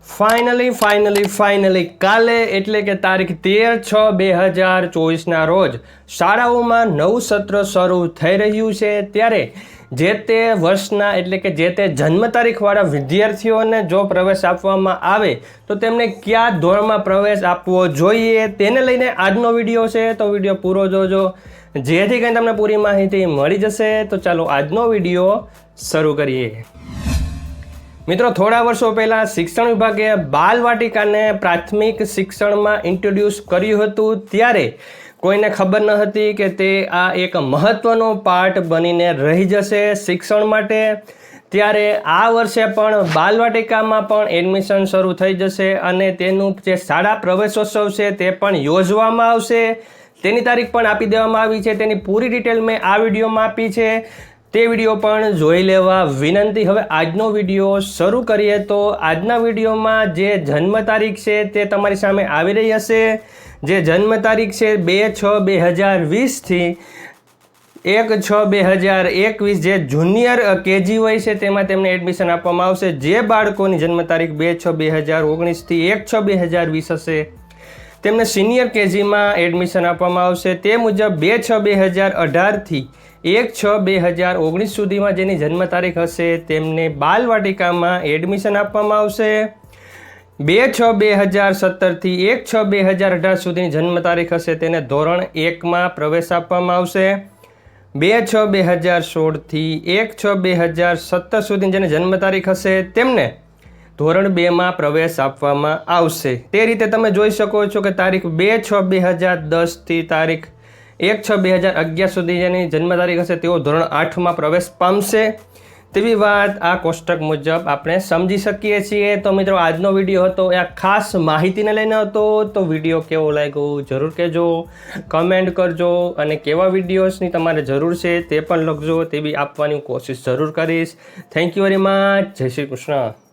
Finally કાલે એટલે કે તારીખ 13/6/2024ના રોજ શાળાઓમાં નવું સત્ર શરૂ થઈ રહ્યું છે। ત્યારે જે તે વર્ષના એટલે કે જે તે જન્મ તારીખવાળા વિદ્યાર્થીઓને જો પ્રવેશ આપવામાં આવે તો તેમને કયા ધોરણમાં પ્રવેશ આપવો જોઈએ તેને લઈને આજનો વિડીયો છે। તો વિડીયો પૂરો જોજો જેથી કરીને તમને પૂરી માહિતી મળી જશે। તો ચાલો આજનો વિડીયો શરૂ કરીએ। મિત્રો, થોડા વર્ષો પહેલાં શિક્ષણ વિભાગે બાલવાટિકાને પ્રાથમિક શિક્ષણમાં ઇન્ટ્રોડ્યુસ કર્યું હતું। ત્યારે કોઈને ખબર ન હતી કે તે આ એક મહત્ત્વનો પાર્ટ બનીને રહી જશે શિક્ષણ માટે। ત્યારે આ વર્ષે પણ બાલવાટિકામાં પણ એડમિશન શરૂ થઈ જશે અને તેનું જે શાળા પ્રવેશોત્સવ છે તે પણ યોજવામાં આવશે। તેની તારીખ પણ આપી દેવામાં આવી છે। તેની પૂરી ડિટેલ મેં આ વિડીયોમાં આપી છે, તે વિડીયો પણ જોઈ લેવા વિનંતી। હવે આજનો વિડીયો શરૂ કરીએ તો આજના વિડીયોમાં જે જન્મ તારીખ છે તે તમારી સામે આવી રહી હશે। જે જન્મ તારીખ છે 2/6/2020 થી 1/6/2021 જે જુનિયર કેજી હોય છે તેમાં તેમને એડમિશન આપવામાં આવશે। જે બાળકોની જન્મ તારીખ 2/6/2019 થી 1/6/2020 હશે તેમને સિનિયર કેજીમાં એડમિશન આપવામાં આવશે। તે મુજબ 2/6/2018 થી 1/6/2019 સુધીમાં જેની જન્મ તારીખ હશે તેમને બાલવાટિકામાં એડમિશન આપવામાં આવશે। 2/6/2017 થી 1/6/2018 સુધીની જન્મ તારીખ હશે તેને ધોરણ 1માં પ્રવેશ આપવામાં આવશે। 2/6/2016 થી 1/6/2017 સુધીની જેની જન્મ તારીખ હશે તેમને ધોરણ 2માં પ્રવેશ આપવામાં આવશે। તે રીતે તમે જોઈ શકો છો કે તારીખ 2/6/2010 થી તારીખ 1/6/2011 સુધી જેની જન્મ તારીખ હશે તેઓ ધોરણ 8માં પ્રવેશ પામશે તેવી વાત આ કોષ્ટક મુજબ આપણે સમજી શકીએ છીએ। તો મિત્રો, આજનો વિડીયો હતો એ આ ખાસ માહિતીને લઈને હતો। તો વિડીયો કેવો લાગ્યો જરૂર કહેજો, કમેન્ટ કરજો અને કેવા વિડીયોઝની તમારે જરૂર છે તે પણ લખજો, તે બી આપવાની કોશિશ જરૂર કરીશ। Thank you very much. જય શ્રી કૃષ્ણ।